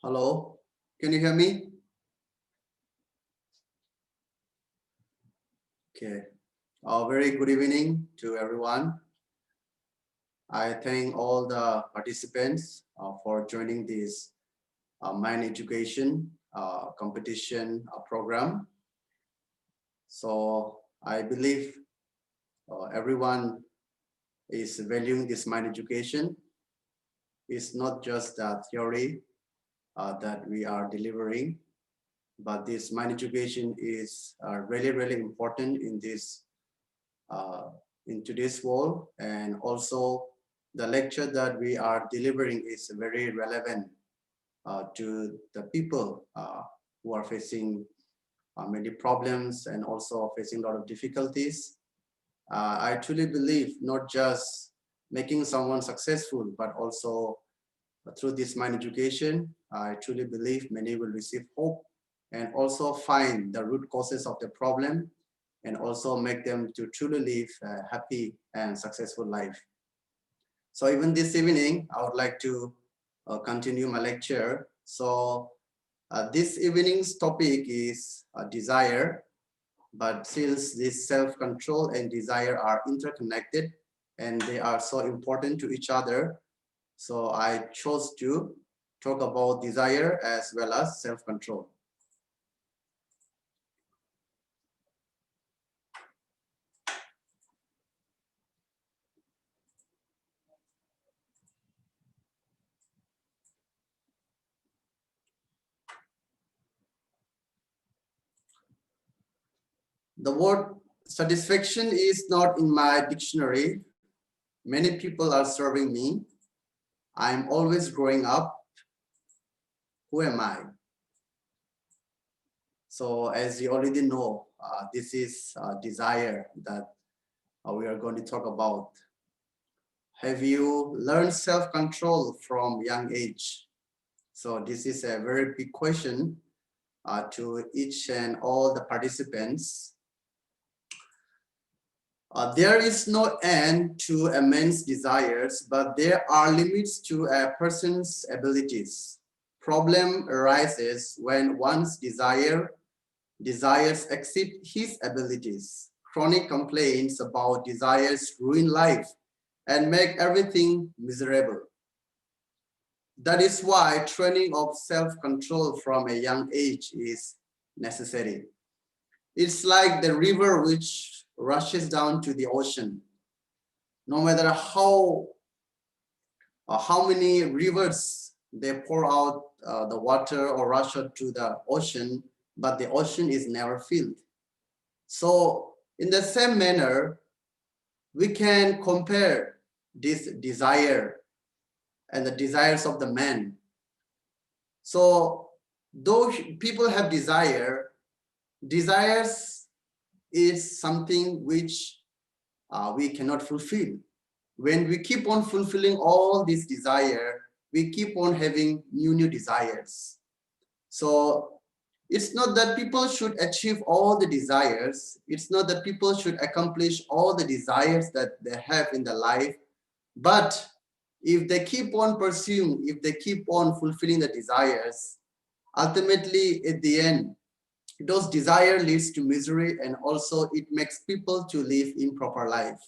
Hello, can you hear me? Okay. Very good evening to everyone. I thank all the participants for joining this mind education competition program. So I believe everyone is valuing this mind education. It's not just the theory that we are delivering, but this mind education is really important uh, in today's world, and also the lecture that we are delivering is very relevant to the people who are facing many problems and also facing a lot of difficulties. I truly believe not just making someone successful, but also through this mind education, I truly believe many will receive hope and also find the root causes of the problem and also make them to truly live a happy and successful life. So even this evening, I would like to continue my lecture. So this evening's topic is desire, but since this self-control and desire are interconnected and they are so important to each other, so I chose to talk about desire as well as self-control. The word satisfaction is not in my dictionary. Many people are serving me. I'm always growing up. Who am I? So as you already know, this is desire that we are going to talk about. Have you learned self-control from young age? So this is a very big question to each and all the participants. There is no end to a man's desires, but there are limits to a person's abilities. Problem arises when one's desires exceed his abilities. Chronic complaints about desires ruin life and make everything miserable. That is why training of self-control from a young age is necessary. It's like the river which rushes down to the ocean. No matter how many rivers they pour out the water or rush out to the ocean, but the ocean is never filled. So in the same manner, we can compare this desire and the desires of the man. So though people have desires is something which we cannot fulfill. When we keep on fulfilling all this desire, we keep on having new desires. So it's not that people should achieve all the desires. It's not that people should accomplish all the desires that they have in their life. But if they keep on pursuing, if they keep on fulfilling the desires, ultimately at the end, those desire leads to misery, and also it makes people to live improper life.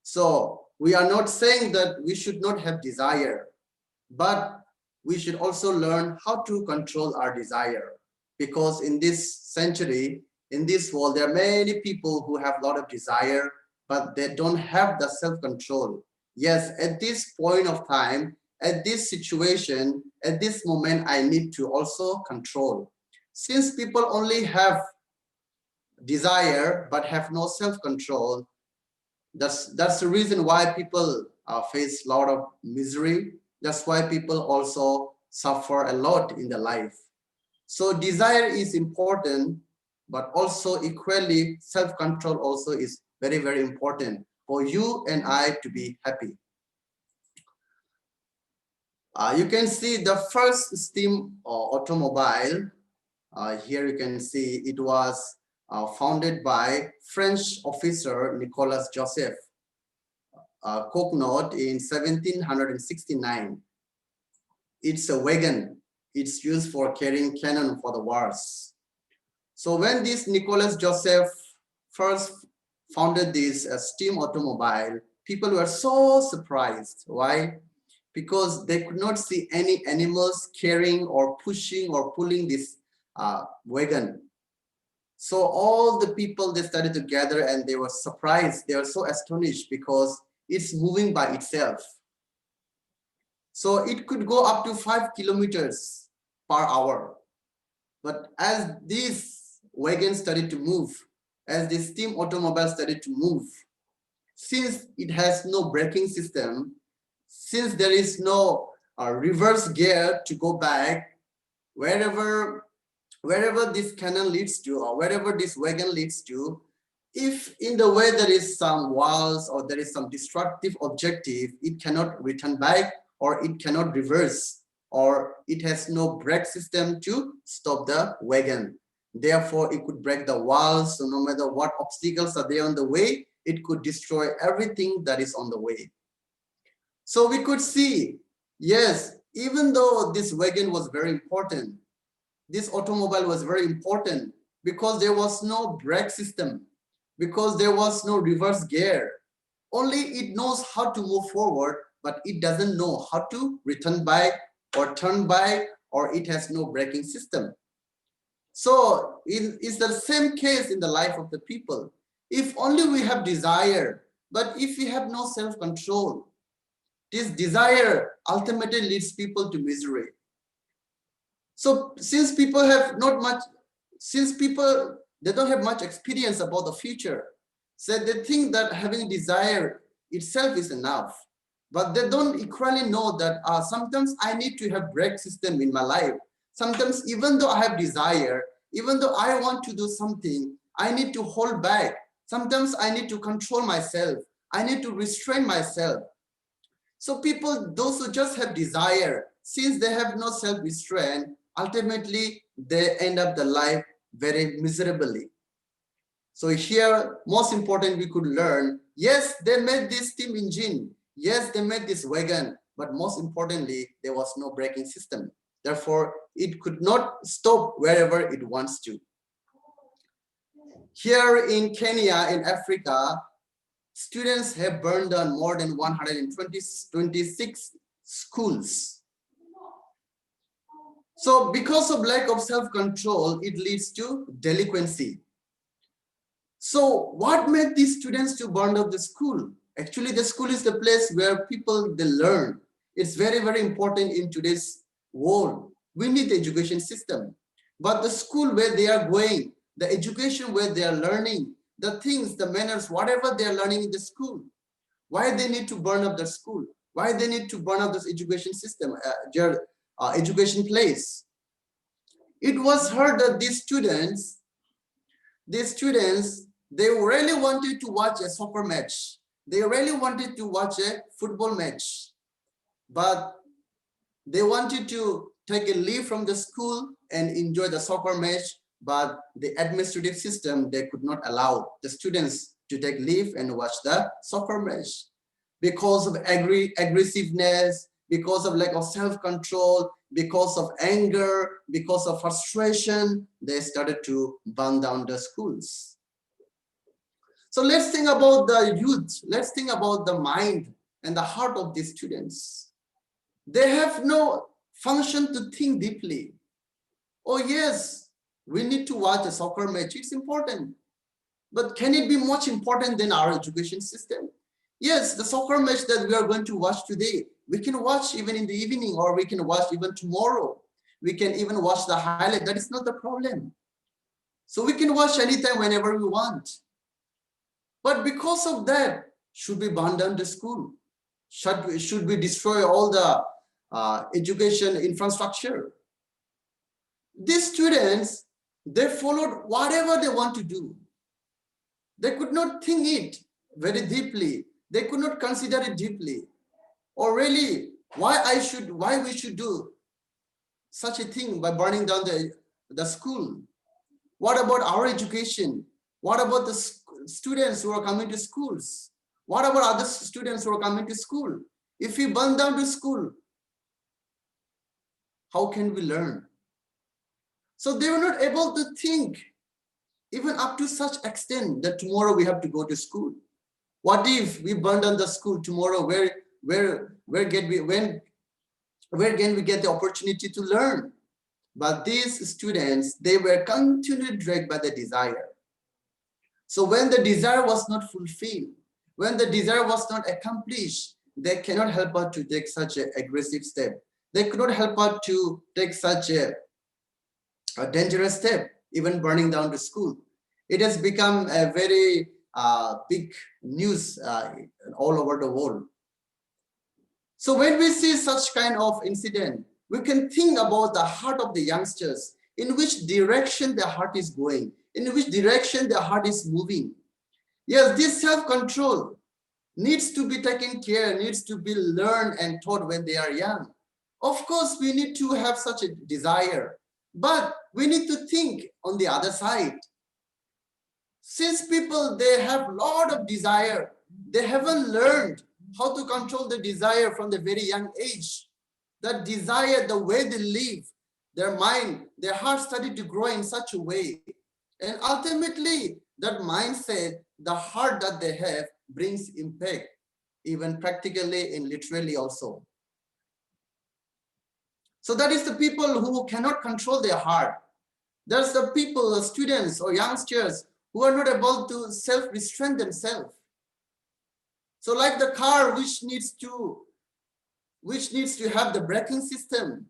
So we are not saying that we should not have desire, but we should also learn how to control our desire. Because in this century, in this world, there are many people who have a lot of desire, but they don't have the self-control. Yes, at this point of time, at this situation, at this moment, I need to also control. Since people only have desire but have no self-control, that's the reason why people face a lot of misery. That's why people also suffer a lot in their life. So desire is important, but also equally self-control also is very important for you and I to be happy. You can see the first steam automobile. Here you can see it was founded by French officer Nicolas Joseph Cognot in 1769. It's a wagon. It's used for carrying cannon for the wars. So when this Nicholas Joseph first founded this steam automobile, people were so surprised. Why? Because they could not see any animals carrying or pushing or pulling this wagon. So all the people, they started to gather and they were surprised. They were so astonished because it's moving by itself. So it could go up to 5 kilometers per hour. But as this wagon started to move, as the steam automobile started to move, since it has no braking system, since there is no reverse gear to go back, wherever this cannon leads to, or wherever this wagon leads to, if in the way there is some walls or there is some destructive objective, it cannot return back or it cannot reverse, or it has no brake system to stop the wagon. Therefore, it could break the walls. So no matter what obstacles are there on the way, it could destroy everything that is on the way. So we could see, yes, even though this wagon was very important, this automobile was very important because there was no brake system, because there was no reverse gear. Only it knows how to move forward, but it doesn't know how to return back or turn back, or it has no braking system. So it's the same case in the life of the people. If only we have desire, but if we have no self-control, this desire ultimately leads people to misery. So since people have not much, since people, they don't have much experience about the future, so they think that having desire itself is enough. But they don't equally know that sometimes I need to have brake system in my life. Sometimes even though I have desire, even though I want to do something, I need to hold back. Sometimes I need to control myself. I need to restrain myself. So people, those who just have desire, since they have no self-restraint, ultimately they end up the life very miserably. So here, most important we could learn, yes, they made this steam engine. Yes, they made this wagon, but most importantly, there was no braking system. Therefore, it could not stop wherever it wants to. Here in Kenya, in Africa, students have burned down more than 126 schools. So because of lack of self-control, it leads to delinquency. So what made these students to burn up the school? Actually, the school is the place where people, they learn. It's very, very important in today's world. We need the education system. But the school where they are going, the education where they are learning, the things, the manners, whatever they are learning in the school, why they need to burn up the school? Why they need to burn up this education system, their education place? It was heard that these students, they really wanted to watch a soccer match. They really wanted to watch a football match, but they wanted to take a leave from the school and enjoy the soccer match, but the administrative system, they could not allow the students to take leave and watch the soccer match. Because of aggressiveness, because of lack of self-control, because of anger, because of frustration, they started to burn down the schools. So let's think about the youth. Let's think about the mind and the heart of these students. They have no function to think deeply. Oh yes, we need to watch a soccer match. It's important. But can it be much important than our education system? Yes, the soccer match that we are going to watch today, we can watch even in the evening, or we can watch even tomorrow. We can even watch the highlight. That is not the problem. So we can watch anytime, whenever we want. But because of that, should we burn down the school? Should we destroy all the education infrastructure? These students, they followed whatever they want to do. They could not think it very deeply. They could not consider it deeply. Or really, why we should do such a thing by burning down the school? What about our education? What about the students who are coming to schools? What about other students who are coming to school? If we burn down the school, How can we learn? So they were not able to think even up to such extent that tomorrow we have to go to school. What if we burn down the school tomorrow? Where can we get the opportunity to learn? But these students, they were continually dragged by the desire. So when the desire was not fulfilled, when the desire was not accomplished, they cannot help but to take such an aggressive step. They could not help but to take such a dangerous step, even burning down the school. It has become a very big news all over the world. So when we see such kind of incident, we can think about the heart of the youngsters, in which direction their heart is going, in which direction their heart is moving. Yes, this self-control needs to be taken care, needs to be learned and taught when they are young. Of course, we need to have such a desire, but we need to think on the other side. Since people, they have a lot of desire, they haven't learned how to control the desire from the very young age. That desire, the way they live, their mind, their heart started to grow in such a way. And ultimately, that mindset, the heart that they have brings impact, even practically and literally also. So that is the people who cannot control their heart. There's the people, the students or youngsters who are not able to self-restrain themselves. So like the car which needs to have the braking system,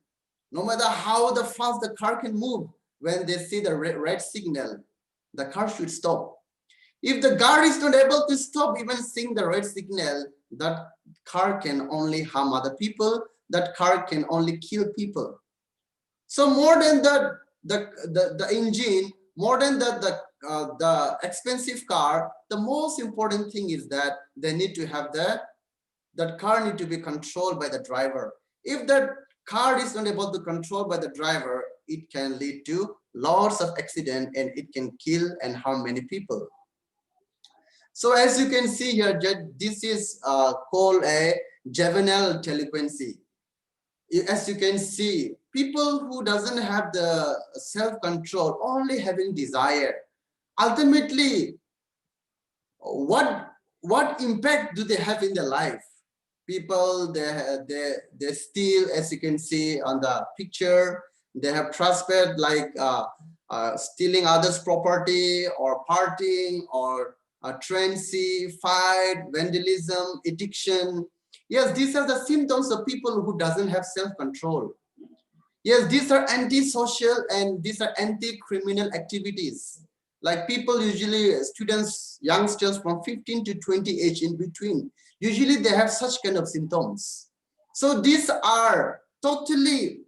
no matter how the fast the car can move, when they see the red signal, the car should stop. If the car is not able to stop even seeing the red signal, that car can only harm other people, that car can only kill people. So more than the engine, more than the expensive car, the most important thing is that they need to have that car need to be controlled by the driver. If that car is not able to control by the driver, it can lead to lots of accident and it can kill and harm many people. So as you can see here, this is called a juvenile delinquency. As you can see, people who doesn't have the self-control, only having desire, ultimately, what impact do they have in their life? People, they steal, as you can see on the picture. They have trespassed, like stealing others' property, or partying, or truancy, fight, vandalism, addiction. Yes, these are the symptoms of people who doesn't have self-control. Yes, these are anti-social and these are anti-criminal activities. Like people usually, students, youngsters from 15 to 20 age in between, usually they have such kind of symptoms. So these are totally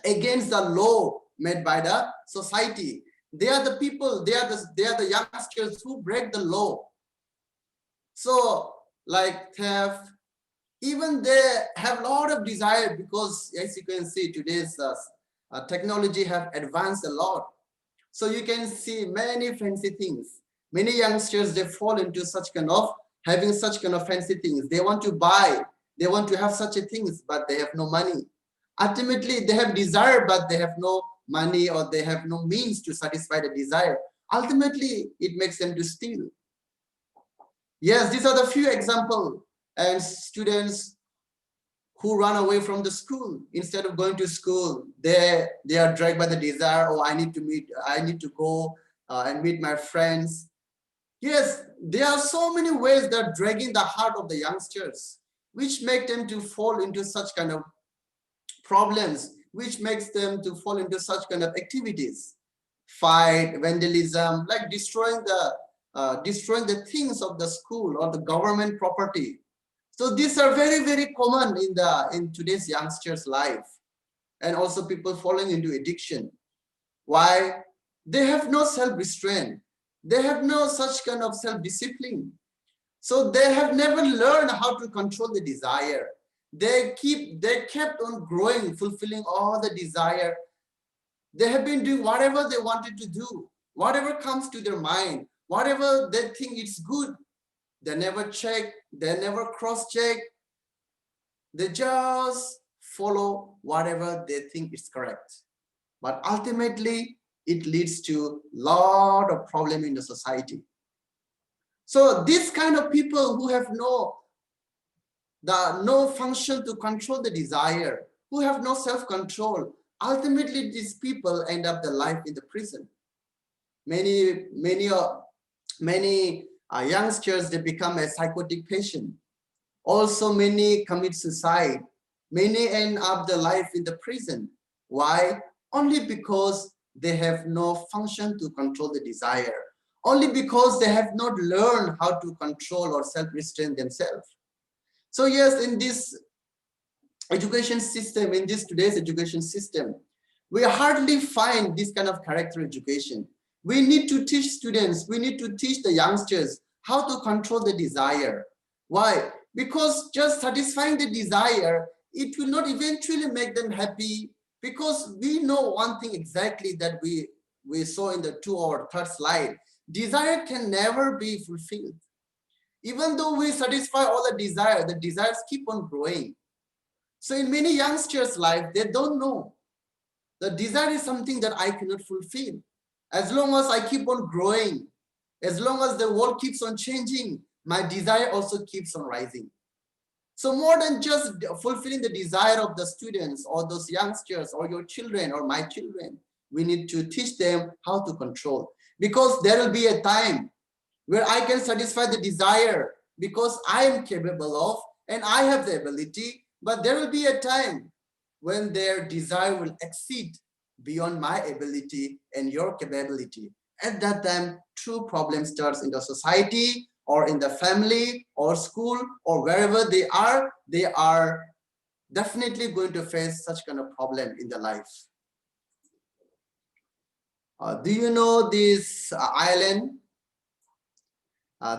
against the law made by the society. They are the people, they are the youngsters who break the law. So like theft, even they have a lot of desire, because as you can see, today's technology have advanced a lot. So you can see many fancy things. Many youngsters, they fall into such kind of having such kind of fancy things. They want to buy, they want to have such a things, but they have no money. Ultimately, they have desire, but they have no money, or they have no means to satisfy the desire. Ultimately, it makes them to steal. Yes, these are the few examples. And students who run away from the school, instead of going to school, they are dragged by the desire. Oh, I need to go and meet my friends. Yes, there are so many ways that are dragging the heart of the youngsters, which make them to fall into such kind of problems, which makes them to fall into such kind of activities. Fight, vandalism, like destroying the things of the school or the government property. So these are very, very common in today's youngsters' life. And also people falling into addiction. Why? They have no self-restraint. They have no such kind of self-discipline. So they have never learned how to control the desire. They kept on growing, fulfilling all the desire. They have been doing whatever they wanted to do, whatever comes to their mind, whatever they think is good. They never check, they never cross-check. They just follow whatever they think is correct. But ultimately, it leads to a lot of problem in the society. So this kind of people who have no function to control the desire, who have no self-control, ultimately these people end up their life in the prison. Many youngsters, they become a psychotic patient. Also, many commit suicide. Many end up their life in the prison. Why? Only because they have no function to control the desire. Only because they have not learned how to control or self-restrain themselves. So yes, in this education system, in this today's education system, we hardly find this kind of character education. We need to teach students, we need to teach the youngsters how to control the desire. Why? Because just satisfying the desire, it will not eventually make them happy, because we know one thing exactly that we saw in the 2 or 3rd slide. Desire can never be fulfilled. Even though we satisfy all the desires keep on growing. So in many youngsters' life, they don't know. The desire is something that I cannot fulfill. As long as I keep on growing, as long as the world keeps on changing, my desire also keeps on rising. So more than just fulfilling the desire of the students or those youngsters or your children or my children, we need to teach them how to control. Because there will be a time where I can satisfy the desire because I am capable of and I have the ability, but there will be a time when their desire will exceed beyond my ability and your capability. At that time, true problem starts in the society or in the family or school or wherever they are definitely going to face such kind of problem in their life. Do you know this island?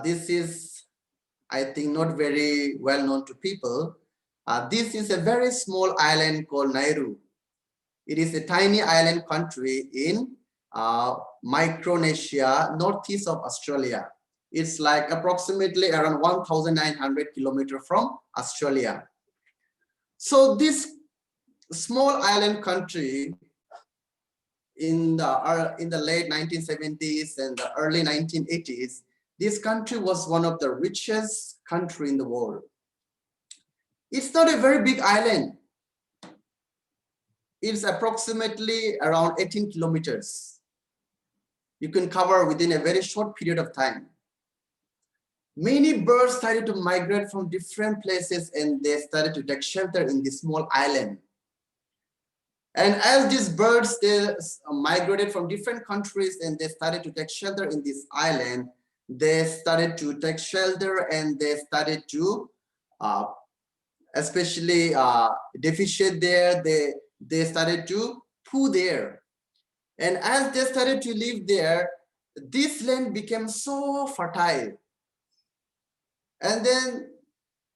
This is, I think, not very well known to people. This is a very small island called Nauru. It is a tiny island country in Micronesia, northeast of Australia. It's like approximately around 1,900 kilometers from Australia. So this small island country in the late 1970s and the early 1980s, this country was one of the richest country in the world. It's not a very big island. It's approximately around 18 kilometers. You can cover within a very short period of time. Many birds started to migrate from different places and they started to take shelter in this small island. And as these birds, they migrated from different countries and they started to take shelter in this island, they started to take shelter and they started to especially deficient there, they started to poo there. And as they started to live there, this land became so fertile. And then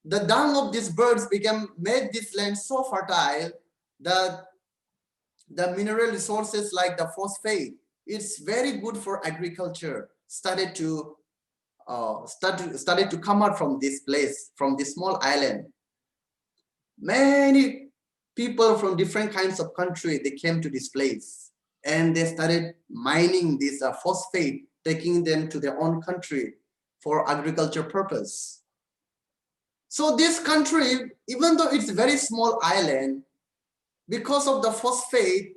the dung of these birds made this land so fertile that the mineral resources like the phosphate, it's very good for agriculture, started to come out from this place, from this small island. Many people from different kinds of country, they came to this place and they started mining this phosphate, taking them to their own country for agriculture purpose. So this country, even though it's a very small island, because of the phosphate,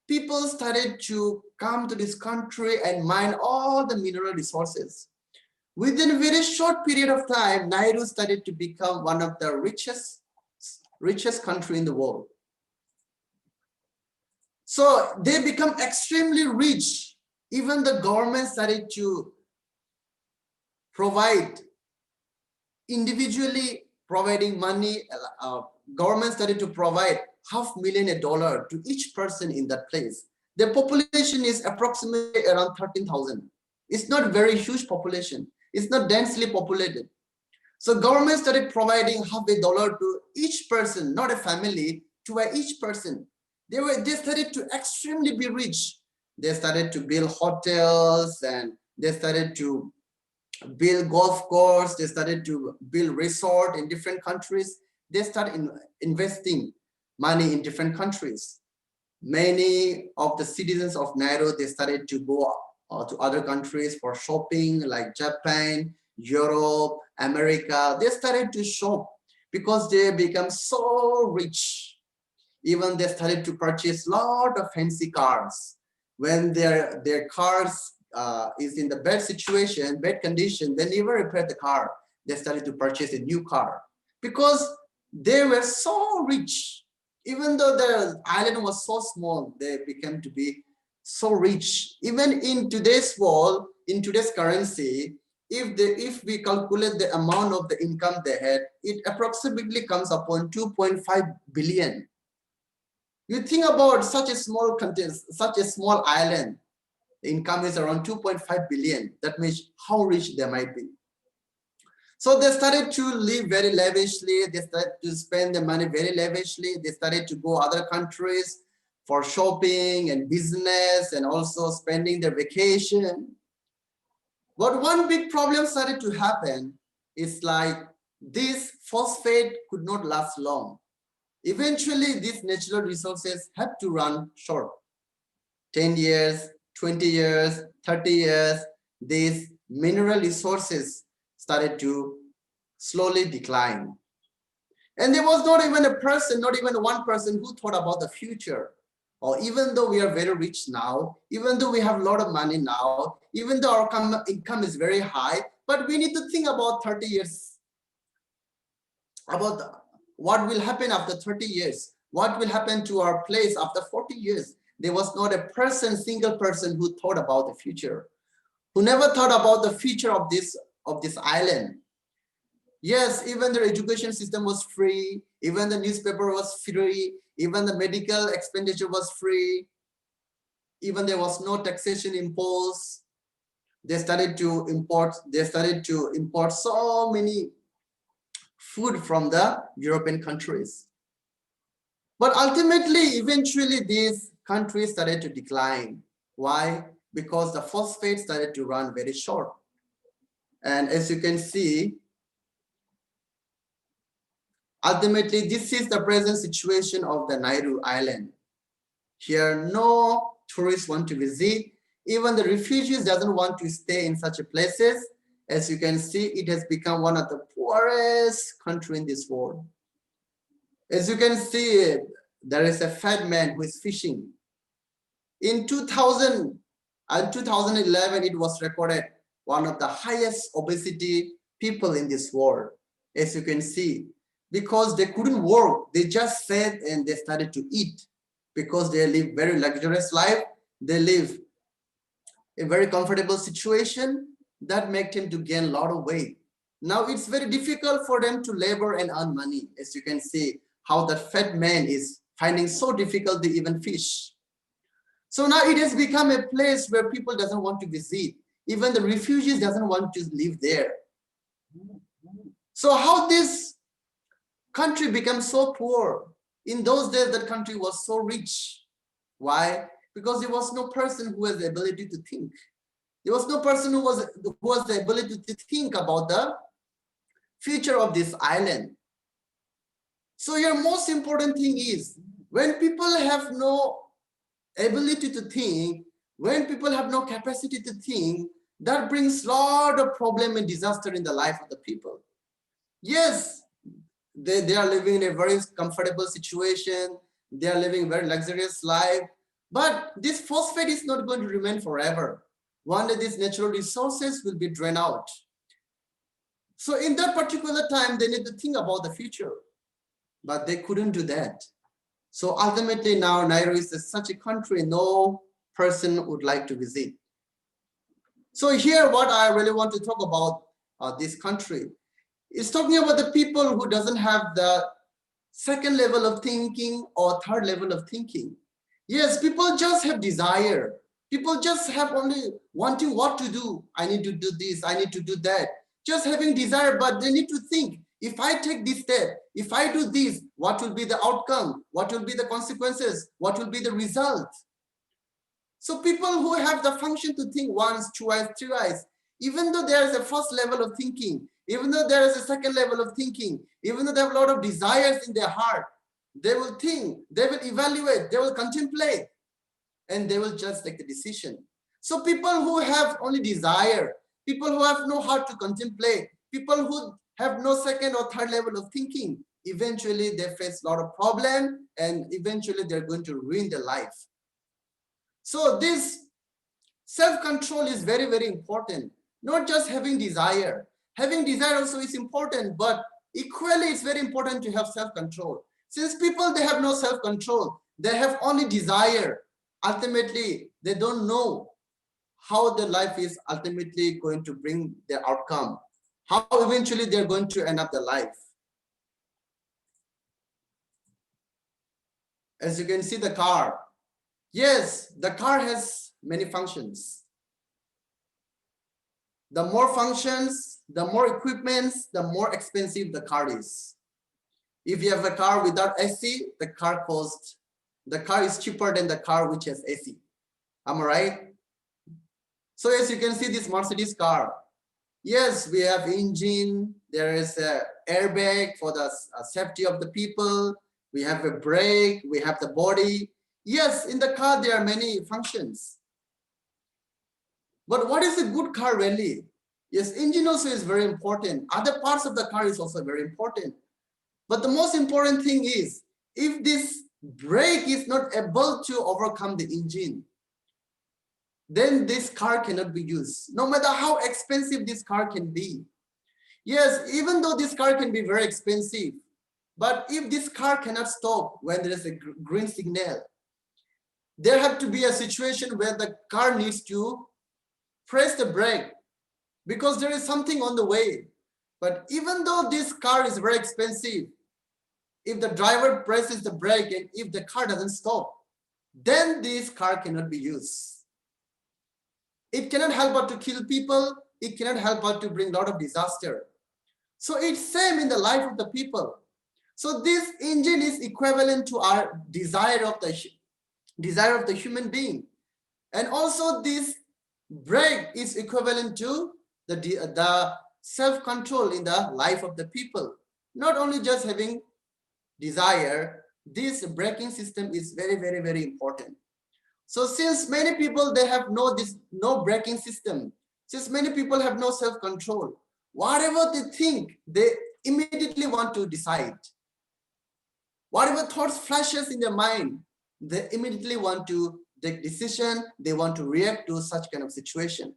people started to come to this country and mine all the mineral resources. Within a very short period of time, Nauru started to become one of the richest country in the world. So they become extremely rich. Even the government started to provide, individually providing money. Government started to provide $500,000 to each person in that place. The population is approximately around 13,000. It's not very huge population. It's not densely populated. So government started providing $50 to each person, not a family, to each person. They started to extremely be rich. They started to build hotels and they started to build golf course. They started to build resort in different countries. They started investing money in different countries. Many of the citizens of Nauru, they started to go to other countries for shopping, like Japan, Europe, America. They started to shop because they become so rich. Even they started to purchase a lot of fancy cars. When their cars is in the bad situation, bad condition, they never repair the car. They started to purchase a new car because they were so rich. Even though the island was so small, they became to be so rich. Even in today's world, in today's currency, if we calculate the amount of the income they had, it approximately comes upon 2.5 billion. You think about such a small country, such a small island, the income is around 2.5 billion. That means how rich they might be. So they started to live very lavishly. They started to spend the money very lavishly. They started to go other countries for shopping and business and also spending their vacation. But one big problem started to happen. It's like this phosphate could not last long. Eventually, these natural resources have to run short. 10 years, 20 years, 30 years, these mineral resources started to slowly decline. And there was not even a person, not even one person who thought about the future. Or even though we are very rich now, even though we have a lot of money now, even though our income is very high, but we need to think about 30 years, about what will happen after 30 years, what will happen to our place after 40 years. There was not a person, single person who thought about the future, who never thought about the future of this island. Yes, even the education system was free, even the newspaper was free, even the medical expenditure was free, even there was no taxation imposed. They started to import so many food from the European countries. But ultimately, eventually, these countries started to decline. Why? Because the phosphate started to run very short. And as you can see, ultimately, this is the present situation of the Nauru Island. Here, no tourists want to visit. Even the refugees doesn't want to stay in such places. As you can see, it has become one of the poorest country in this world. As you can see, there is a fat man who is fishing. In 2011, it was recorded one of the highest obesity people in this world. As you can see, because they couldn't work, they just sat and they started to eat because they live very luxurious life. They live a very comfortable situation that made him to gain a lot of weight. Now it's very difficult for them to labor and earn money. As you can see, how that fat man is finding so difficult to even fish. So now it has become a place where people doesn't want to visit. Even the refugees doesn't want to live there. So how this country became so poor? In those days, that country was so rich. Why? Because there was no person who has the ability to think. There was no person who was the ability to think about the future of this island. So your most important thing is, when people have no ability to think, when people have no capacity to think, that brings a lot of problem and disaster in the life of the people. Yes, they are living in a very comfortable situation. They are living a very luxurious life. But this phosphate is not going to remain forever. One day these natural resources will be drained out. So in that particular time, they need to think about the future. But they couldn't do that. So ultimately now Nauru is such a country no person would like to visit. So here what I really want to talk about this country is talking about the people who doesn't have the second level of thinking or third level of thinking. Yes, people just have desire. People just have only wanting what to do. I need to do this, I need to do that. Just having desire, but they need to think, if I take this step, if I do this, what will be the outcome? What will be the consequences? What will be the result? So people who have the function to think once, twice, thrice, even though there is a first level of thinking, even though there is a second level of thinking, even though they have a lot of desires in their heart, they will think, they will evaluate, they will contemplate, and they will just take the decision. So people who have only desire, people who have no heart to contemplate, people who have no second or third level of thinking, eventually they face a lot of problem, and eventually they're going to ruin their life. So this self-control is very, very important. Not just having desire. Having desire also is important, but equally it's very important to have self-control. Since people, they have no self-control, they have only desire. Ultimately, they don't know how their life is ultimately going to bring their outcome, how eventually they're going to end up their life. As you can see the car. Yes, the car has many functions. The more functions, the more equipments, the more expensive the car is. If you have a car without AC, the car is cheaper than the car which has AC. Am I right? So as you can see this Mercedes car, yes, we have engine, there is a airbag for the safety of the people, we have a brake, we have the body. Yes, in the car there are many functions. But what is a good car really? Yes, engine also is very important. Other parts of the car is also very important. But the most important thing is, if this brake is not able to overcome the engine, then this car cannot be used, no matter how expensive this car can be. Yes, even though this car can be very expensive, but if this car cannot stop when there is a green signal, there have to be a situation where the car needs to press the brake because there is something on the way. But even though this car is very expensive, if the driver presses the brake and if the car doesn't stop, then this car cannot be used. It cannot help but to kill people. It cannot help but to bring a lot of disaster. So it's same in the life of the people. So this engine is equivalent to our desire of the human being. And also this brake is equivalent to the self-control in the life of the people. Not only just having desire, this braking system is very, very, very important. So since many people, they have no braking system, since many people have no self-control, whatever they think, they immediately want to decide. Whatever thoughts flashes in their mind, they immediately want to take decision, they want to react to such kind of situation.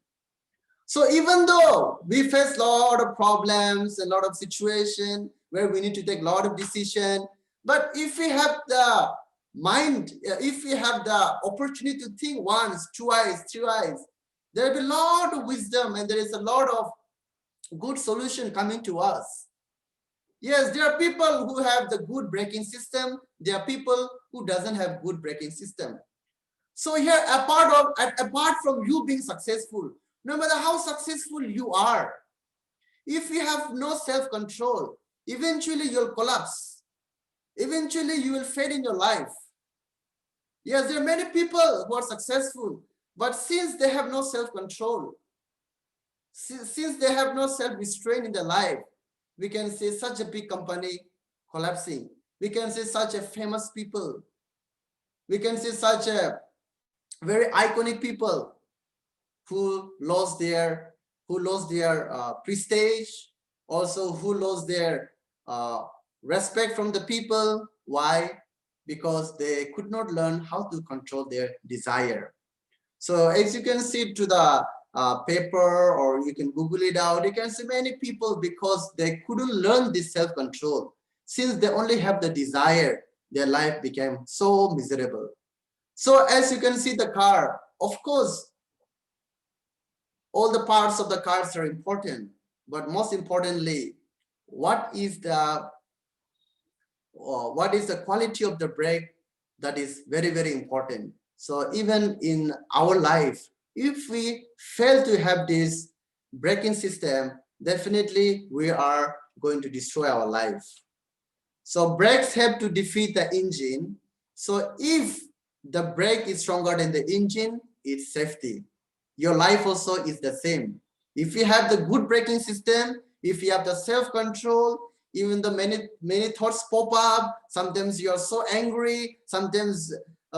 So even though we face a lot of problems, a lot of situation where we need to take a lot of decision, but if we have the mind, if we have the opportunity to think once, twice, thrice, there will be a lot of wisdom and there is a lot of good solution coming to us. Yes, there are people who have the good braking system. There are people who doesn't have good braking system. So here, apart from you being successful, no matter how successful you are, if you have no self-control, eventually you'll collapse. Eventually you will fail in your life. Yes, there are many people who are successful, but since they have no self-control, since they have no self-restraint in their life, we can see such a big company collapsing. We can see such a famous people. We can see such a very iconic people who lost their prestige, also who lost their respect from the people. Why? Because they could not learn how to control their desire. So as you can see to the paper, or you can Google it out, you can see many people, because they couldn't learn this self-control. Since they only have the desire, their life became so miserable. So as you can see the car, of course, all the parts of the cars are important, but most importantly, what is the quality of the brake? That is very, very important. So even in our life, if we fail to have this braking system, definitely we are going to destroy our life. So brakes help to defeat the engine. So if the brake is stronger than the engine, it's safety. Your life also is the same. If you have the good braking system, if you have the self-control, even the many thoughts pop up. Sometimes you're so angry, sometimes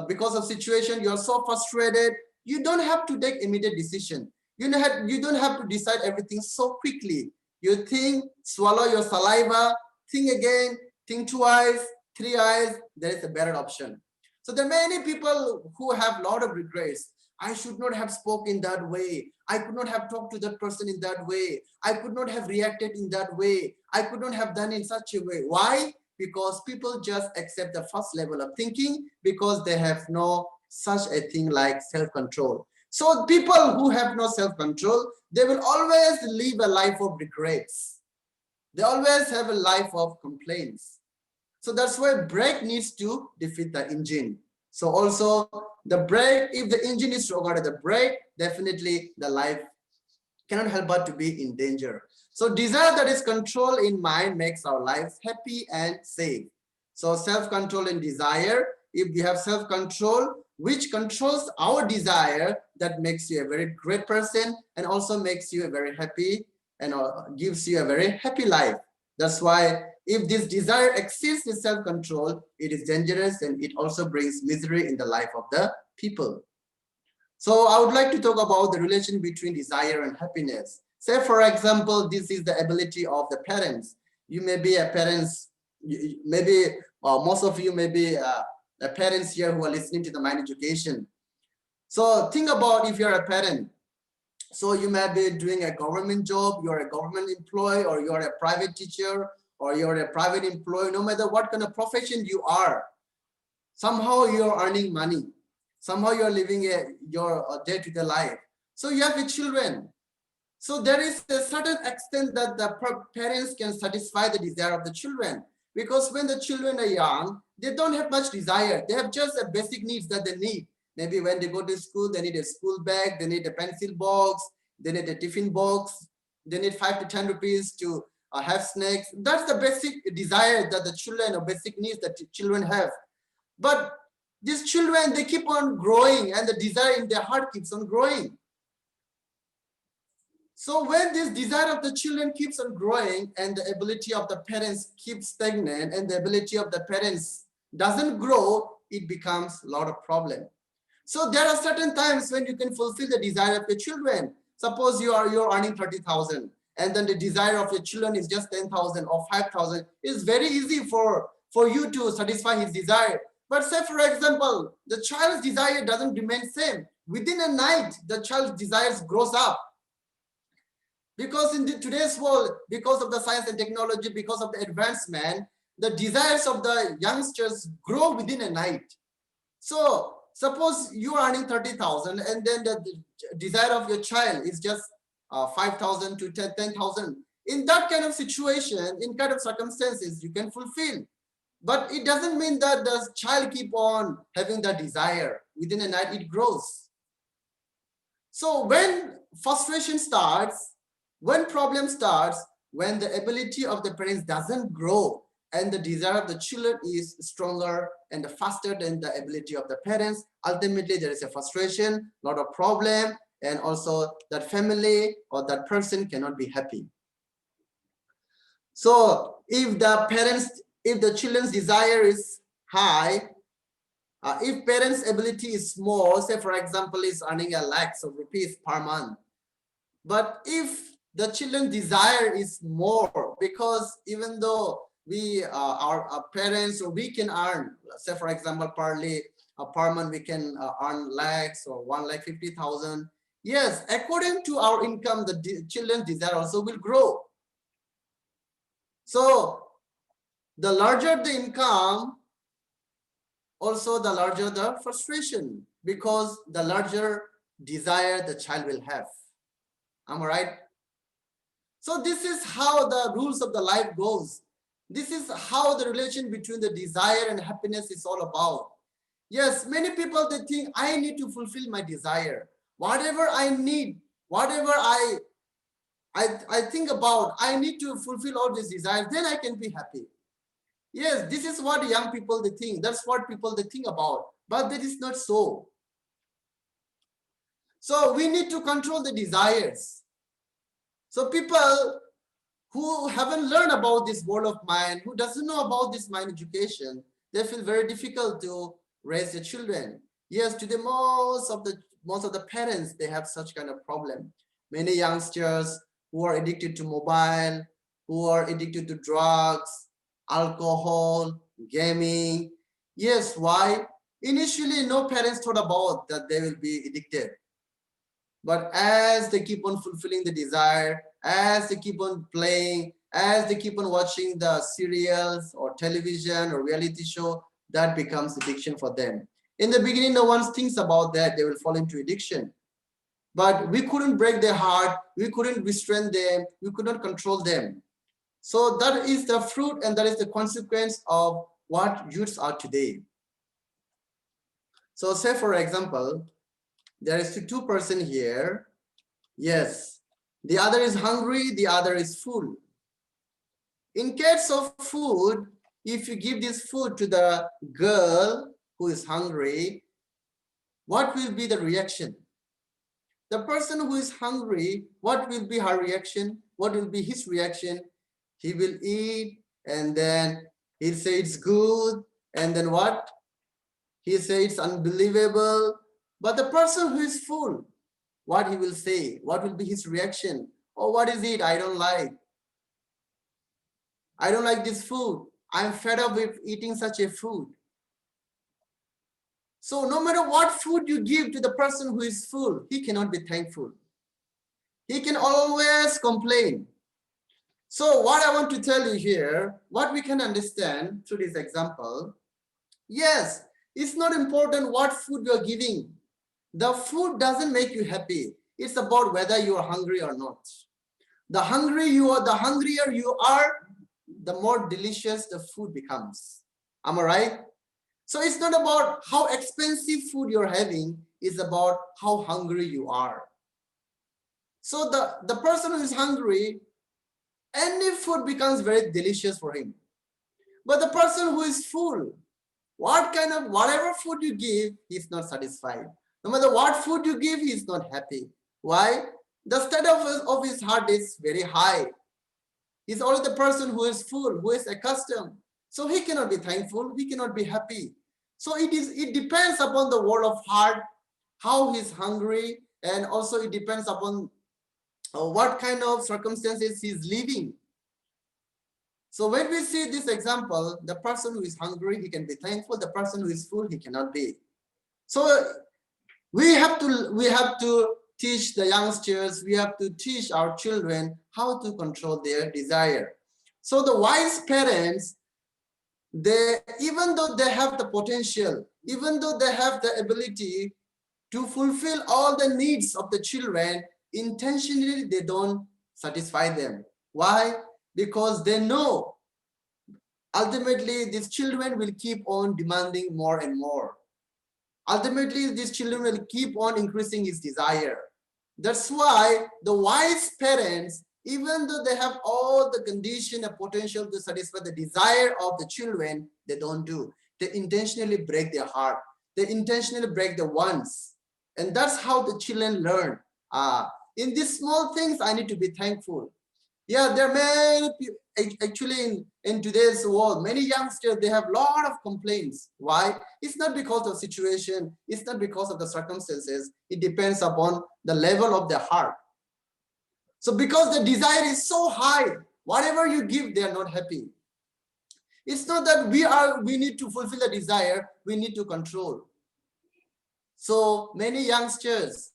because of situation you're so frustrated. You don't have to take immediate decision. You don't have to decide everything so quickly. You think, swallow your saliva, think again, think twice, three eyes, there is a better option. So there are many people who have a lot of regrets. I should not have spoken in that way. I could not have talked to that person in that way. I could not have reacted in that way. I could not have done in such a way. Why? Because people just accept the first level of thinking because they have no such a thing like self-control. So people who have no self-control, they will always live a life of regrets. They always have a life of complaints. So that's why brake needs to defeat the engine. So also the brake, if the engine is regarded the brake, definitely the life cannot help but to be in danger. So desire that is controlled in mind makes our lives happy and safe. So self-control and desire, if we have self-control, which controls our desire, that makes you a very great person and also makes you a very happy and gives you a very happy life. That's why if this desire exceeds the self-control, it is dangerous and it also brings misery in the life of the people. So I would like to talk about the relation between desire and happiness. Say, for example, this is the ability of the parents. You may be a parents, maybe most of you may be the parents here who are listening to the Mind Education. So think about if you're a parent. So you may be doing a government job, you're a government employee, or you're a private teacher, or you're a private employee, no matter what kind of profession you are, somehow you're earning money. Somehow you're living your day-to-day life. So you have children. So there is a certain extent that the parents can satisfy the desire of the children. Because when the children are young, they don't have much desire. They have just a basic needs that they need. Maybe when they go to school, they need a school bag, they need a pencil box, they need a tiffin box, they need 5 to 10 rupees to have snacks. That's the basic desire that the children, or basic needs that children have. But these children, they keep on growing and the desire in their heart keeps on growing. So when this desire of the children keeps on growing and the ability of the parents keeps stagnant and the ability of the parents doesn't grow, it becomes a lot of problem. So there are certain times when you can fulfill the desire of your children. Suppose you're earning 30,000 and then the desire of your children is just 10,000 or 5,000. It's very easy for you to satisfy his desire. But say, for example, the child's desire doesn't remain same. Within a night, the child's desires grows up. Because in today's world, because of the science and technology, because of the advancement, the desires of the youngsters grow within a night. So suppose you are earning 30,000 and then the desire of your child is just 5,000 to 10,000. In that kind of situation, in kind of circumstances, you can fulfill. But it doesn't mean that the child keep on having the desire. Within a night, it grows. So when frustration starts, when problem starts, when the ability of the parents doesn't grow and the desire of the children is stronger and faster than the ability of the parents, ultimately there is a frustration, lot of problem, and also that family or that person cannot be happy. So if the children's desire is high, if parents' ability is small, say for example, is earning a lakhs of rupees per month, but if the children's desire is more, because even though we our parents, or we can earn, say for example, per month we can earn lakhs or 1,50,000. Yes, according to our income, the children's desire also will grow. So the larger the income, also the larger the frustration, because the larger desire the child will have. Am I right? So this is how the rules of the life goes. This is how the relation between the desire and happiness is all about. Yes, many people, they think I need to fulfill my desire. Whatever I need, whatever I think about, I need to fulfill all these desires, then I can be happy. Yes, this is what young people, they think. That's what people, they think about. But that is not so. So we need to control the desires. So people, who haven't learned about this world of mind, who doesn't know about this mind education, they feel very difficult to raise their children. Yes, today most of the parents, they have such kind of problem. Many youngsters who are addicted to mobile, who are addicted to drugs, alcohol, gaming. Yes, why? Initially, no parents thought about that they will be addicted. But as they keep on fulfilling the desire, as they keep on playing, as they keep on watching the serials or television or reality show, that becomes addiction for them. In the beginning, no one thinks about that. They will fall into addiction. But we couldn't break their heart. We couldn't restrain them. We could not control them. So that is the fruit and that is the consequence of what youths are today. So say, for example, there is two person here. Yes, the other is hungry, the other is full. In case of food, if you give this food to the girl who is hungry, what will be the reaction? The person who is hungry, what will be her reaction? What will be his reaction? He will eat and then he'll say it's good. And then what? He'll say it's unbelievable. But the person who is full, what he will say? What will be his reaction? Oh, what is it? I don't like. I don't like this food. I'm fed up with eating such a food. So no matter what food you give to the person who is full, he cannot be thankful. He can always complain. So what I want to tell you here, what we can understand through this example, yes, it's not important what food you're giving. The food doesn't make you happy. It's about whether you are hungry or not. The hungrier you are, the more delicious the food becomes. Am I right? So it's not about how expensive food you're having, it's about how hungry you are. So the person who is hungry, any food becomes very delicious for him. But the person who is full, whatever food you give, he's not satisfied. No matter what food you give, he's not happy. Why? The state of his heart is very high. He's only the person who is full, who is accustomed. So he cannot be thankful, he cannot be happy. So it depends upon the world of heart, how he's hungry, and also it depends upon what kind of circumstances he's living. So when we see this example, the person who is hungry, he can be thankful. The person who is full, he cannot be. So we have to teach the youngsters, we have to teach our children how to control their desire. So the wise parents, even though they have the potential, even though they have the ability to fulfill all the needs of the children, intentionally they don't satisfy them. Why? Because they know ultimately these children will keep on demanding more and more. Ultimately, these children will keep on increasing his desire. That's why the wise parents, even though they have all the condition and potential to satisfy the desire of the children, they don't do. They intentionally break their heart. They intentionally break the wants. And that's how the children learn. In these small things, I need to be thankful. Yeah, there are many people, actually in today's world, many youngsters, they have a lot of complaints. Why? It's not because of situation, it's not because of the circumstances. It depends upon the level of their heart. So because the desire is so high, whatever you give, they are not happy. It's not that we need to fulfill the desire, we need to control. So many youngsters,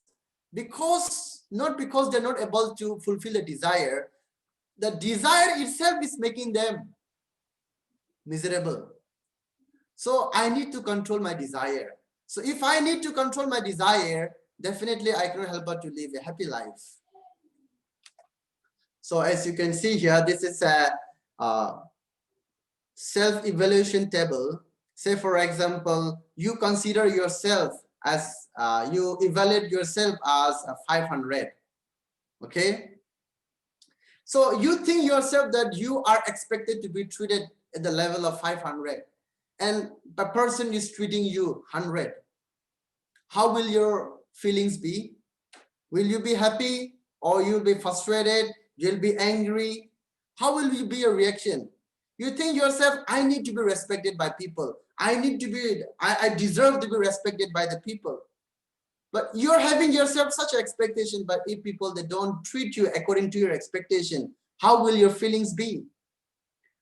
not because they're not able to fulfill the desire itself is making them miserable. So I need to control my desire. So if I need to control my desire, definitely I cannot help but to live a happy life. So as you can see here, this is a self-evaluation table. Say for example, you consider yourself as, you evaluate yourself as a 500, okay? So you think yourself that you are expected to be treated at the level of 500 and the person is treating you 100. How will your feelings be? Will you be happy or you'll be frustrated? You'll be angry? How will you be your reaction? You think yourself, I need to be respected by people. I deserve to be respected by the people. But you're having yourself such an expectation, but if people, they don't treat you according to your expectation, how will your feelings be?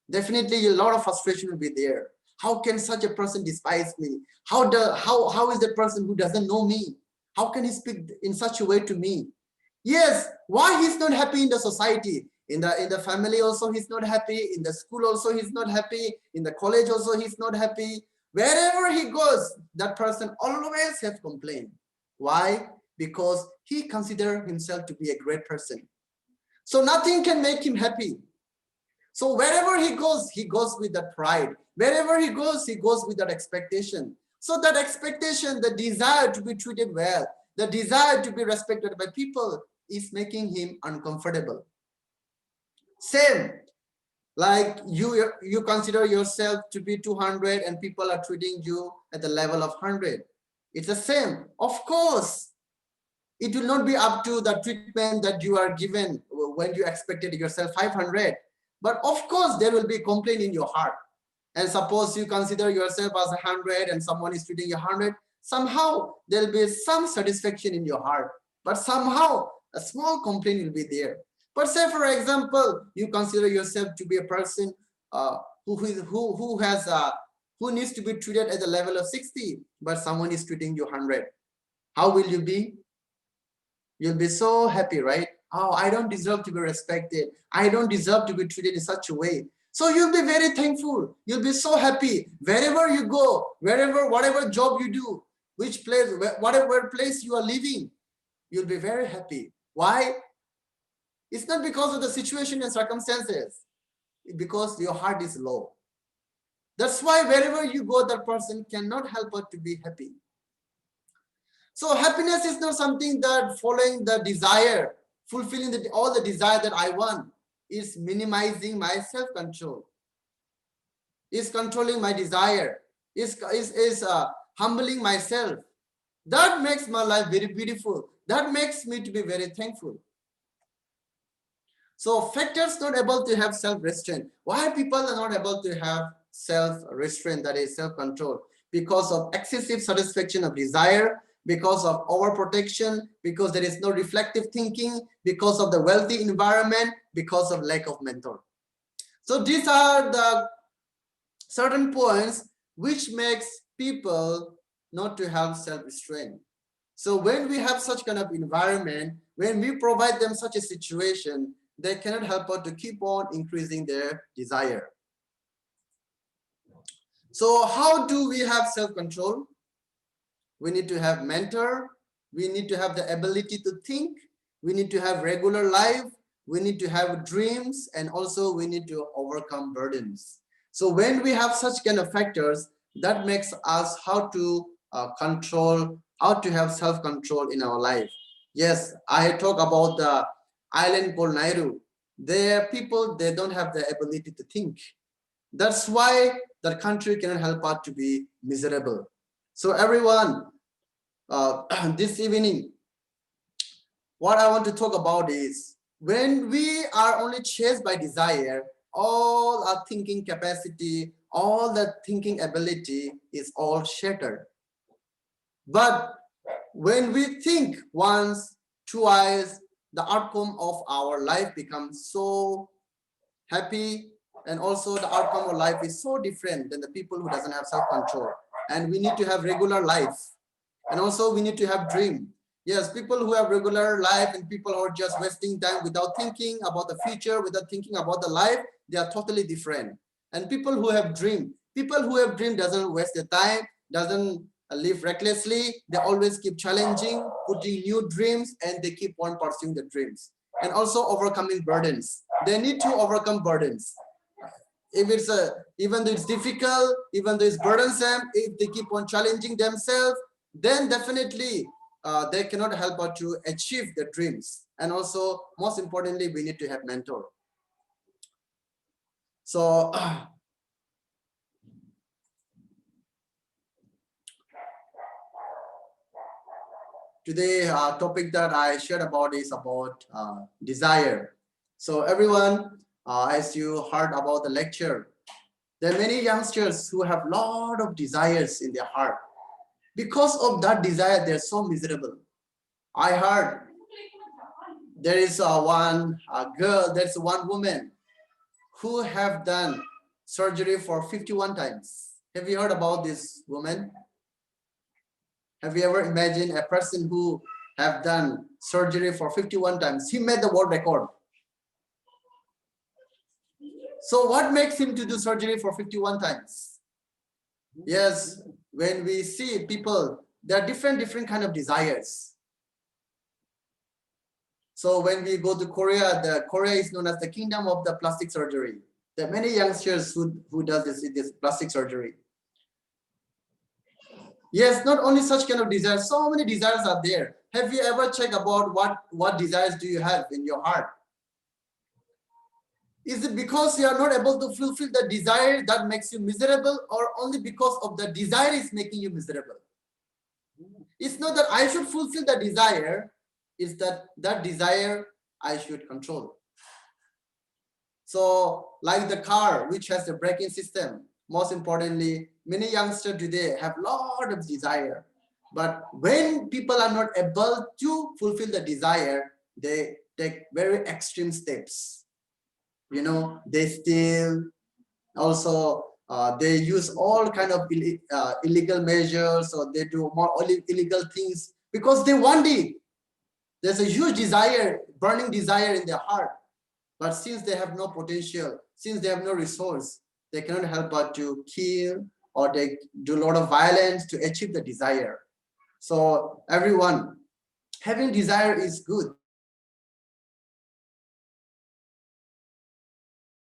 Definitely a lot of frustration will be there. How can such a person despise me? How is the person who doesn't know me? How can he speak in such a way to me? Yes, why he's not happy in the society? In the family also he's not happy, in the school also he's not happy, in the college also he's not happy. Wherever he goes, that person always have complaint. Why? Because he considers himself to be a great person. So nothing can make him happy. So wherever he goes with that pride. Wherever he goes with that expectation. So that expectation, the desire to be treated well, the desire to be respected by people is making him uncomfortable. Same, like you consider yourself to be 200 and people are treating you at the level of 100. It's the same. Of course, it will not be up to the treatment that you are given when you expected yourself 500. But of course, there will be a complaint in your heart. And suppose you consider yourself as 100 and someone is treating you 100, somehow there will be some satisfaction in your heart. But somehow a small complaint will be there. But say, for example, you consider yourself to be a person who needs to be treated at the level of 60, but someone is treating you 100. How will you be? You'll be so happy, right? Oh, I don't deserve to be respected. I don't deserve to be treated in such a way. So you'll be very thankful. You'll be so happy. Wherever you go, whatever job you do, which place, whatever place you are living, you'll be very happy. Why? It's not because of the situation and circumstances. It's because your heart is low. That's why wherever you go, that person cannot help but to be happy. So happiness is not something that following the desire, fulfilling all the desire that I want. Is minimizing my self-control. Is controlling my desire. Is humbling myself. That makes my life very beautiful. That makes me to be very thankful. So factors not able to have self-restraint. Why people are not able to have self-restraint, that is self-control? Because of excessive satisfaction of desire, because of overprotection, because there is no reflective thinking, because of the wealthy environment, because of lack of mentor. So these are the certain points which makes people not to have self-restraint. So when we have such kind of environment, when we provide them such a situation, they cannot help but to keep on increasing their desire. So how do we have self-control? We need to have mentor. We need to have the ability to think. We need to have regular life. We need to have dreams, and also we need to overcome burdens. So when we have such kind of factors, that makes us how to control, how to have self-control in our life. Yes, I talk about the island called Nauru. Their people, they don't have the ability to think. That's why the country cannot help but to be miserable. So everyone, this evening, what I want to talk about is when we are only chased by desire, all our thinking capacity, all the thinking ability is all shattered. But when we think once, twice, the outcome of our life becomes so happy, and also the outcome of life is so different than the people who doesn't have self-control. And we need to have regular life, and also we need to have dream. Yes, people who have regular life and people who are just wasting time without thinking about the future, without thinking about the life, they are totally different. And people who have dream doesn't waste their time, doesn't live recklessly. They always keep challenging, putting new dreams, and they keep on pursuing the dreams. And also overcoming burdens. They need to overcome burdens. If it's even though it's difficult, even though it's burdensome, if they keep on challenging themselves, then definitely they cannot help but to achieve their dreams. And also, most importantly, we need to have mentor. So today topic that I shared about is about desire. So everyone, as you heard about the lecture, there are many youngsters who have a lot of desires in their heart. Because of that desire, they're so miserable. I heard there is one girl, there's one woman who have done surgery for 51 times. Have you heard about this woman? Have you ever imagined a person who have done surgery for 51 times? He made the world record. So what makes him to do surgery for 51 times? Yes, when we see people, there are different kind of desires. So when we go to Korea, Korea is known as the kingdom of the plastic surgery. There are many youngsters who does this plastic surgery. Yes, not only such kind of desires, so many desires are there. Have you ever checked about what desires do you have in your heart? Is it because you are not able to fulfill the desire that makes you miserable, or only because of the desire is making you miserable? It's not that I should fulfill the desire, it's that desire I should control. So like the car, which has the braking system, most importantly, many youngsters today have a lot of desire. But when people are not able to fulfill the desire, they take very extreme steps. You know, they steal, also they use all kind of illegal measures, or they do more illegal things because they want it. There's a huge desire, burning desire in their heart. But since they have no potential, since they have no resource, they cannot help but to kill, or they do a lot of violence to achieve the desire. So everyone, having desire is good.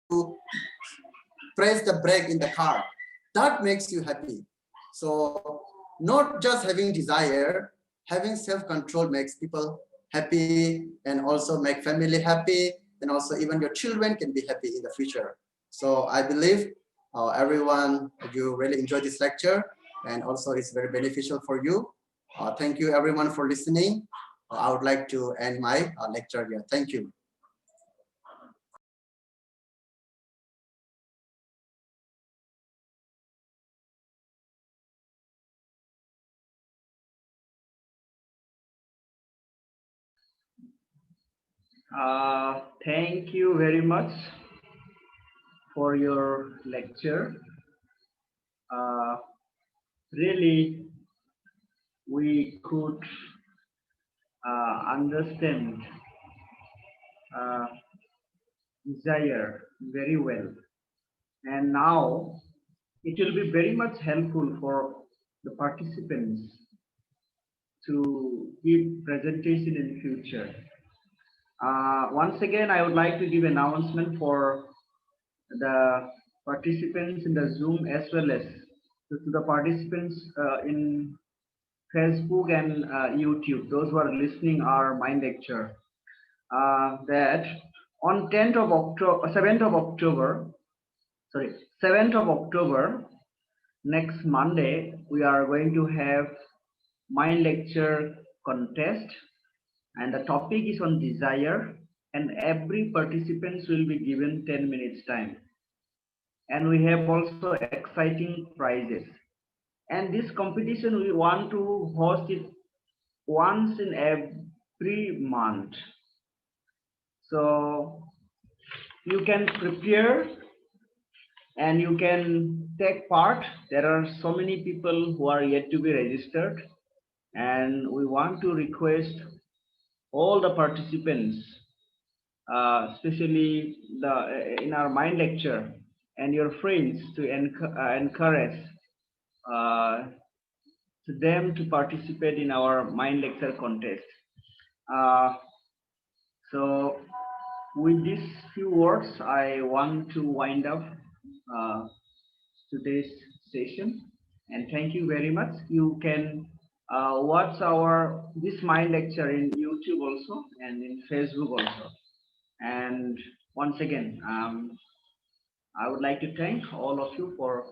To press the brake in the car, that makes you happy. So not just having desire, having self-control makes people happy, and also make family happy, and also even your children can be happy in the future. So I believe everyone, you really enjoy this lecture, and also it's very beneficial for you. Thank you everyone for listening. I would like to end my lecture here. Thank you. Thank you very much for your lecture. Uh, Really, we could understand uh, desire very well. And now it will be very much helpful for the participants to give presentation in future. Once again, I would like to give announcement for the participants in the Zoom, as well as to the participants in Facebook and YouTube, those who are listening our mind lecture, that on 10th of October, 7th of October, sorry, 7th of October, next Monday, we are going to have mind lecture contest, and the topic is on desire, and every participants will be given 10 minutes time. And we have also exciting prizes. And this competition, we want to host it once in every month. So you can prepare and you can take part. There are so many people who are yet to be registered, and we want to request all the participants, especially in our mind lecture, and your friends to encourage uh, to them to participate in our mind lecture contest. Uh, so with these few words, I want to wind up uh, today's session, and thank you very much. You can watch our this mind lecture in YouTube also and in Facebook also. And once again, I would like to thank all of you for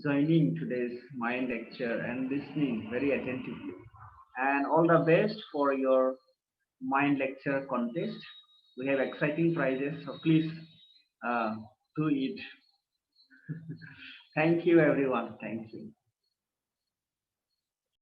joining today's mind lecture and listening very attentively. And all the best for your mind lecture contest. We have exciting prizes, so please uh, to it. Thank you, everyone. Thank you.